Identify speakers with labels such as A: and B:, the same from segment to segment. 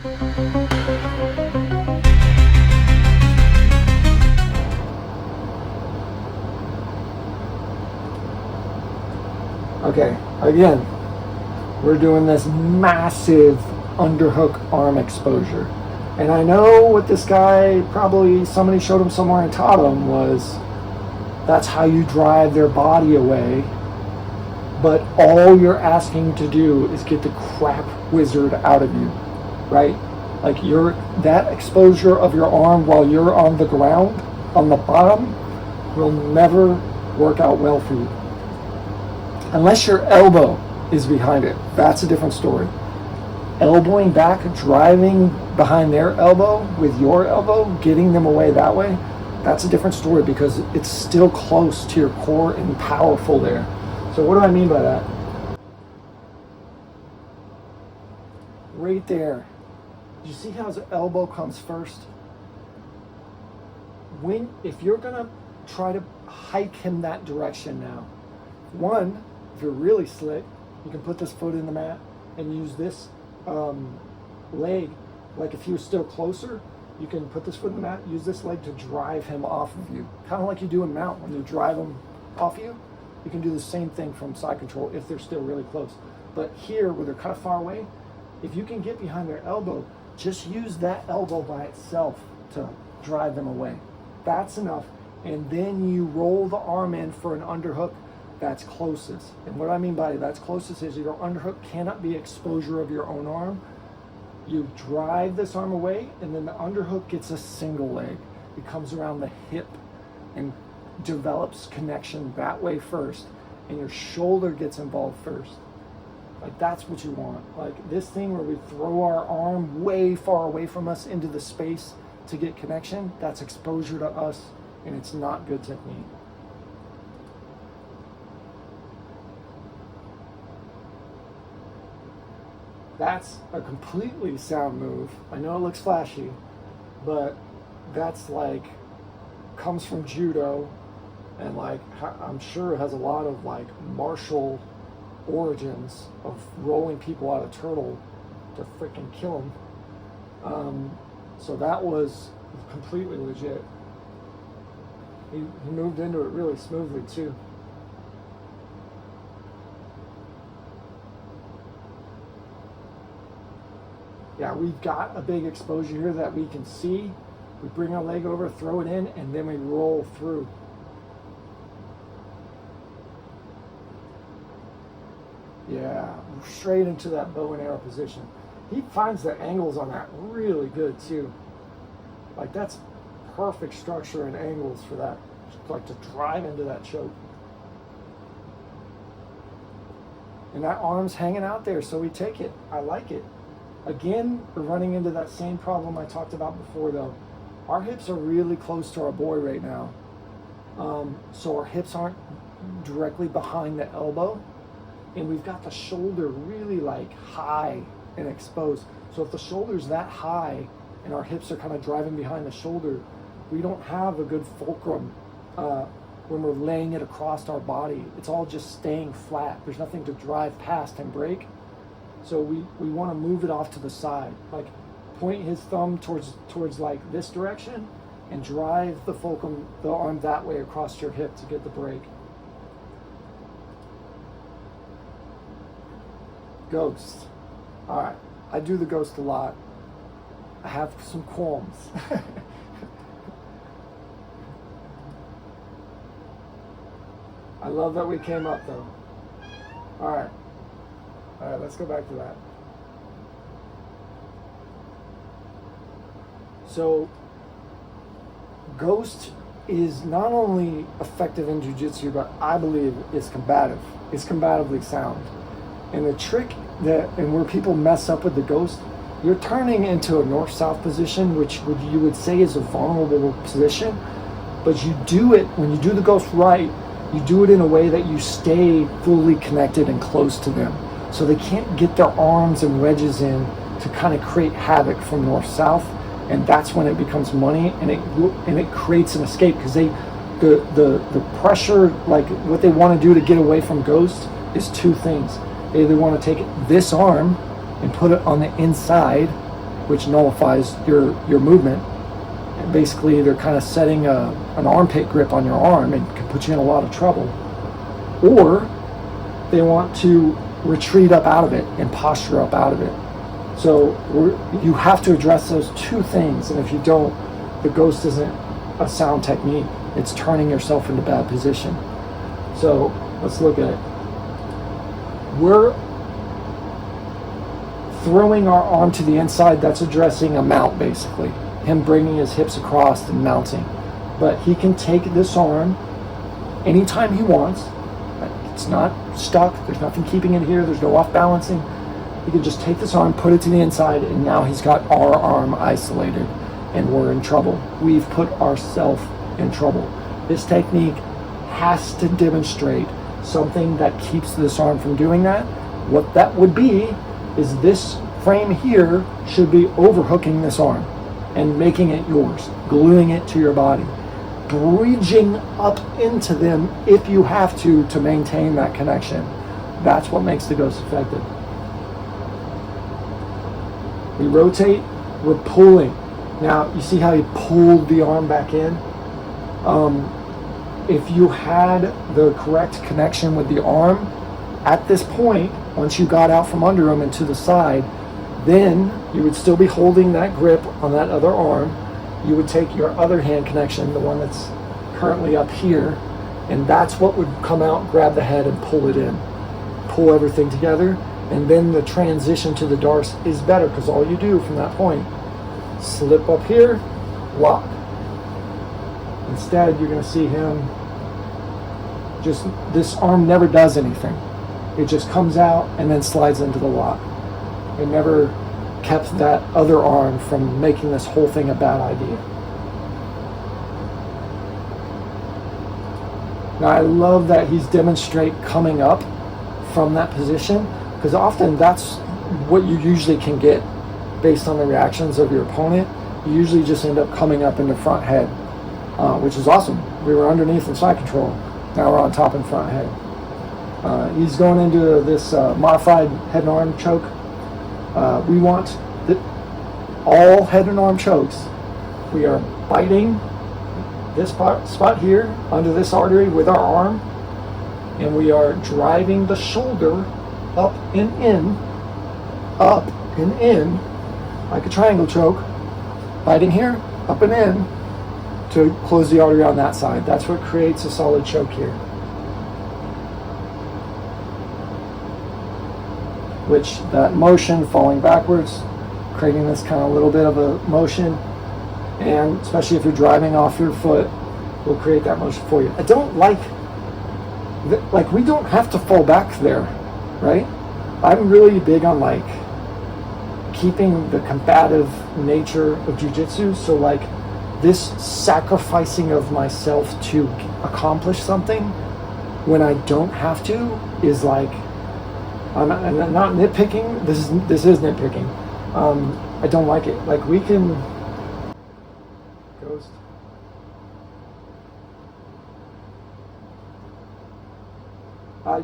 A: Okay, again, we're doing this massive underhook arm exposure. And I know what this guy, probably somebody showed him somewhere and taught him, was that's how you drive their body away. But all you're asking to do is get the crap wizard out of you, right? Like that exposure of your arm while you're on the ground, on the bottom, will never work out well for you. Unless your elbow is behind it, that's a different story. Elbowing back, driving behind their elbow with your elbow, getting them away that way, that's a different story because it's still close to your core and powerful there. So what do I mean by that? Right there. You see how his elbow comes first? If you're gonna try to hike him that direction now, one, if you're really slick, you can put this foot in the mat and use this leg. Like if he was still closer, you can put this foot in the mat, use this leg to drive him off of you. Kind of like you do in mount when you drive him off you. You can do the same thing from side control if they're still really close. But here, where they're kind of far away, if you can get behind their elbow, just use that elbow by itself to drive them away. That's enough. And then you roll the arm in for an underhook that's closest. And what I mean by that's closest is your underhook cannot be exposure of your own arm. You drive this arm away, and then the underhook gets a single leg. It comes around the hip and develops connection that way first, and your shoulder gets involved first. Like that's what you want. Like this thing where we throw our arm way far away from us into the space to get connection, that's exposure to us, and it's not good technique. That's a completely sound move. I know it looks flashy, but that's like, comes from judo, and like, I'm sure it has a lot of like martial origins of rolling people out of turtle to freaking kill them. So that was completely legit. He moved into it really smoothly too. Yeah, we've got a big exposure here that we can see. We bring our leg over, throw it in, and then we roll through. Yeah, straight into that bow and arrow position. He finds the angles on that really good too. Like that's perfect structure and angles for that, like to drive into that choke. And that arm's hanging out there, so we take it. I like it. Again, we're running into that same problem I talked about before though. Our hips are really close to our boy right now. So our hips aren't directly behind the elbow, and we've got the shoulder really like high and exposed. So if the shoulder's that high and our hips are kind of driving behind the shoulder, we don't have a good fulcrum when we're laying it across our body. It's all just staying flat. There's nothing to drive past and break. So we want to move it off to the side, like point his thumb towards like this direction and drive the fulcrum, the arm that way across your hip to get the break. Ghost. All right, I do the ghost a lot. I have some qualms. I love that we came up though. All right, let's go back to that. So, ghost is not only effective in jiu-jitsu, but I believe it's combative. It's combatively sound. And the trick and where people mess up with the ghost, you're turning into a north-south position, which you would say is a vulnerable position, but you do it, when you do the ghost right, you do it in a way that you stay fully connected and close to them. So they can't get their arms and wedges in to kind of create havoc from north-south, and that's when it becomes money, and it creates an escape, because the pressure, like what they want to do to get away from ghost is two things. They either want to take this arm and put it on the inside which nullifies your movement. And basically, they're kind of setting an armpit grip on your arm and can put you in a lot of trouble. Or they want to retreat up out of it and posture up out of it. So you have to address those two things, and if you don't, the ghost isn't a sound technique. It's turning yourself into bad position. So let's look at it. We're throwing our arm to the inside. That's addressing a mount, basically. Him bringing his hips across and mounting. But he can take this arm anytime he wants. It's not stuck. There's nothing keeping it here. There's no off balancing. He can just take this arm, put it to the inside, and now he's got our arm isolated, and we're in trouble. We've put ourselves in trouble. This technique has to demonstrate something that keeps this arm from doing that. What that would be is this frame here should be overhooking this arm and making it yours, gluing it to your body, bridging up into them if you have to maintain that connection. That's what makes the ghost effective. We rotate, we're pulling. Now, you see how he pulled the arm back in? If you had the correct connection with the arm, at this point, once you got out from under him and to the side, then you would still be holding that grip on that other arm. You would take your other hand connection, the one that's currently up here, and that's what would come out, grab the head and pull it in. Pull everything together, and then the transition to the darts is better because all you do from that point, slip up here, lock. Instead, you're going to see him just, this arm never does anything. It just comes out and then slides into the lock. It never kept that other arm from making this whole thing a bad idea. Now, I love that he's demonstrate coming up from that position, because often that's what you usually can get based on the reactions of your opponent. You usually just end up coming up in the front head, which is awesome. We were underneath in side control. Now we're on top and front head. He's going into this modified head and arm choke. We want all head and arm chokes. We are biting this spot here under this artery with our arm, and we are driving the shoulder up and in, like a triangle choke, biting here, up and in, to close the artery on that side. That's what creates a solid choke here. Which, that motion, falling backwards, creating this kind of little bit of a motion, and especially if you're driving off your foot, will create that motion for you. I don't like we don't have to fall back there, right? I'm really big on like keeping the combative nature of jiu-jitsu. So like this sacrificing of myself to accomplish something when I don't have to is like, I'm not nitpicking. This is nitpicking. I don't like it. Like we can ghost.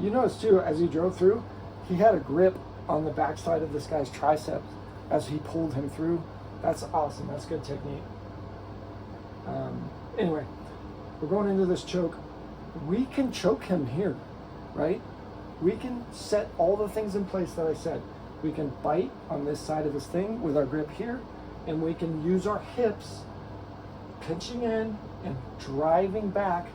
A: You notice too, as he drove through, he had a grip on the backside of this guy's triceps as he pulled him through. That's awesome. That's good technique. Anyway, we're going into this choke. We can choke him here, right? We can set all the things in place that I said. We can bite on this side of this thing with our grip here, and we can use our hips pinching in and driving back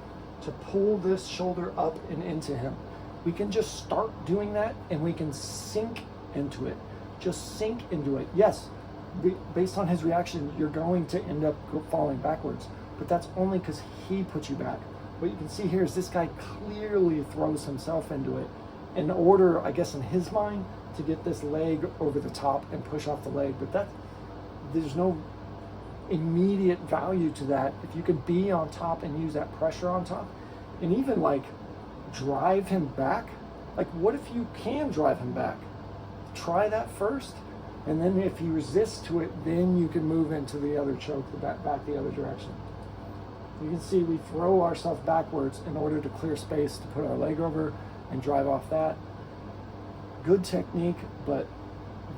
A: to pull this shoulder up and into him. We can just start doing that, and we can sink into it. Just sink into it. Yes, based on his reaction, you're going to end up falling backwards, but that's only because he put you back. What you can see here is this guy clearly throws himself into it in order, I guess in his mind, to get this leg over the top and push off the leg. But there's no immediate value to that. If you could be on top and use that pressure on top, and even like drive him back, like what if you can drive him back? Try that first, and then if he resists to it, then you can move into the other choke, back the other direction. You can see we throw ourselves backwards in order to clear space to put our leg over and drive off that. Good technique, but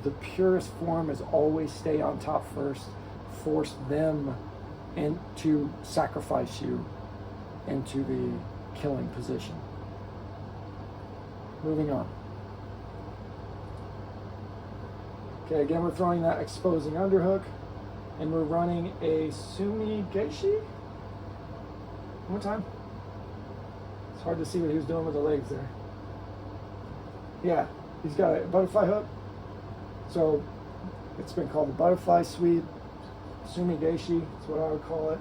A: the purest form is always stay on top first, force them and to sacrifice you into the killing position. Moving on. Okay, again, we're throwing that exposing underhook, and we're running a Sumi Geishi. One more time. It's hard to see what he was doing with the legs there. Yeah, he's got a butterfly hook. So it's been called the butterfly sweep, Sumi Geishi, that's what I would call it.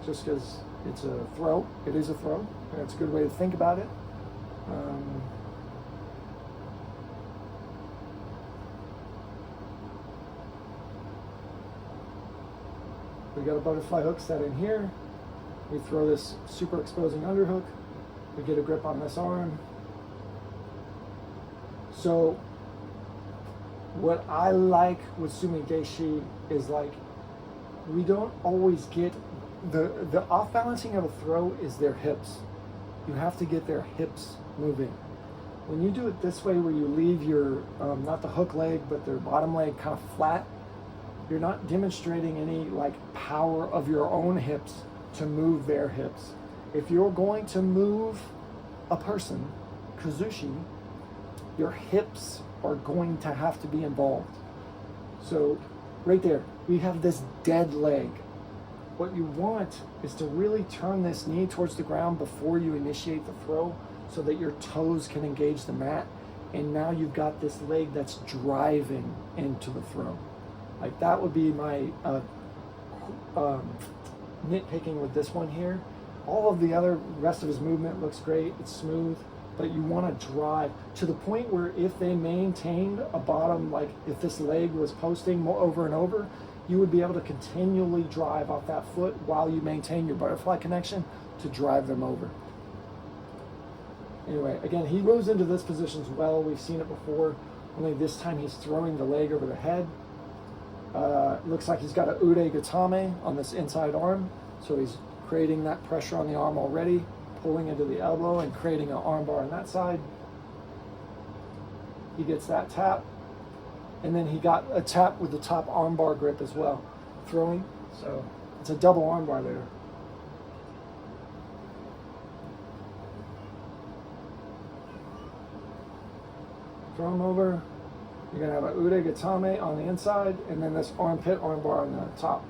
A: Just because it's a throw. It is a throw, and it's a good way to think about it. We got a butterfly hook set in here. We throw this super exposing underhook. We get a grip on this arm. So what I like with Sumi Geishi is like, we don't always get the off balancing of a throw is their hips. You have to get their hips moving. When you do it this way, where you leave your, not the hook leg, but their bottom leg kind of flat, you're not demonstrating any like power of your own hips to move their hips. If you're going to move a person, Kuzushi, your hips are going to have to be involved. So right there, we have this dead leg. What you want is to really turn this knee towards the ground before you initiate the throw so that your toes can engage the mat. And now you've got this leg that's driving into the throw. Like that would be my nitpicking with this one here. All of the other rest of his movement looks great. It's smooth, but you want to drive to the point where if they maintained a bottom, like if this leg was posting more over and over, you would be able to continually drive off that foot while you maintain your butterfly connection to drive them over. Anyway, again, he moves into this position as well. We've seen it before, only this time he's throwing the leg over the head. Looks like he's got a Ude Gatame on this inside arm, so he's creating that pressure on the arm already, pulling into the elbow and creating an arm bar on that side. He gets that tap, and then he got a tap with the top arm bar grip as well, throwing. So it's a double arm bar there. Throw him over. You're going to have a Ude Gatame on the inside, and then this armpit arm bar on the top.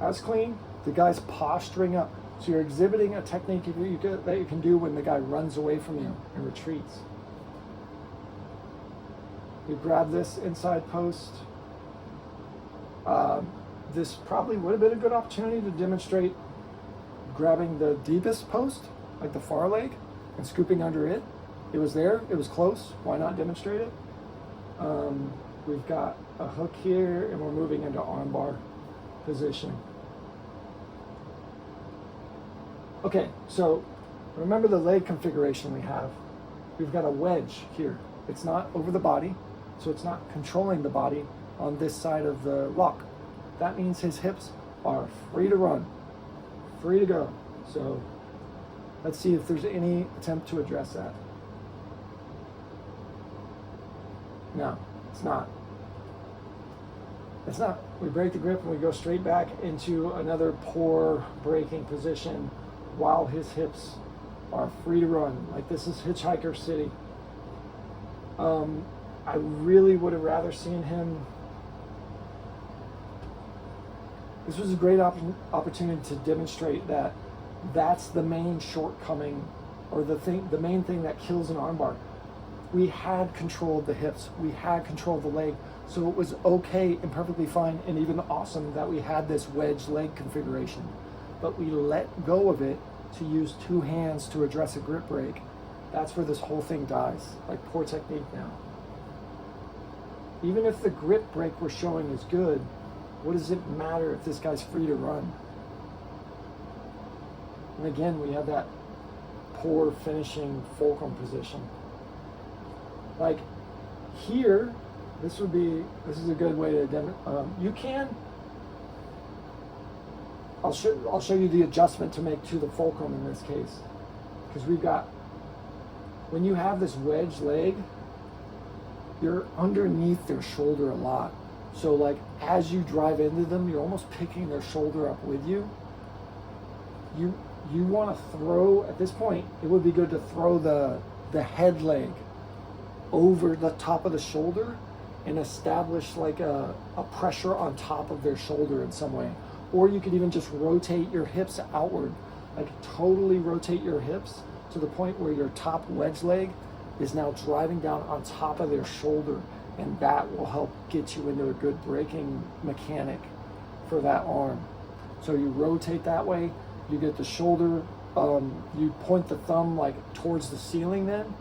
A: That's clean. The guy's posturing up. So you're exhibiting a technique that you can do when the guy runs away from you and retreats. You grab this inside post. This probably would have been a good opportunity to demonstrate grabbing the deepest post, like the far leg, and scooping under it. It was there, it was close, why not demonstrate it? We've got a hook here, and we're moving into armbar position. Okay, so remember the leg configuration we have. We've got a wedge here. It's not over the body, so it's not controlling the body on this side of the lock. That means his hips are free to run, free to go. So let's see if there's any attempt to address that. No, it's not. It's not. We break the grip and we go straight back into another poor breaking position while his hips are free to run. Like this is Hitchhiker City. I really would have rather seen him. This was a great opportunity to demonstrate that that's the main shortcoming, or the main thing that kills an armbar. We had controlled the hips, we had controlled the leg, so it was okay and perfectly fine and even awesome that we had this wedge leg configuration. But we let go of it to use two hands to address a grip break. That's where this whole thing dies. Like, poor technique now. Even if the grip break we're showing is good, what does it matter if this guy's free to run? And again, we have that poor finishing fulcrum position. Like here, this is a good way to demonstrate. You can. I'll show you the adjustment to make to the fulcrum in this case, because we've got when you have this wedge leg, you're underneath their shoulder a lot. So like as you drive into them, you're almost picking their shoulder up with you. You want to throw, at this point, it would be good to throw the head leg over the top of the shoulder and establish like a pressure on top of their shoulder in some way. Or you could even just rotate your hips outward, like totally rotate your hips to the point where your top wedge leg is now driving down on top of their shoulder, and that will help get you into a good braking mechanic for that arm. So you rotate that way, you get the shoulder, you point the thumb like towards the ceiling then,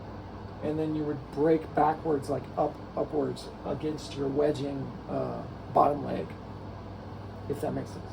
A: and then you would brake backwards, like upwards against your wedging bottom leg, if that makes sense.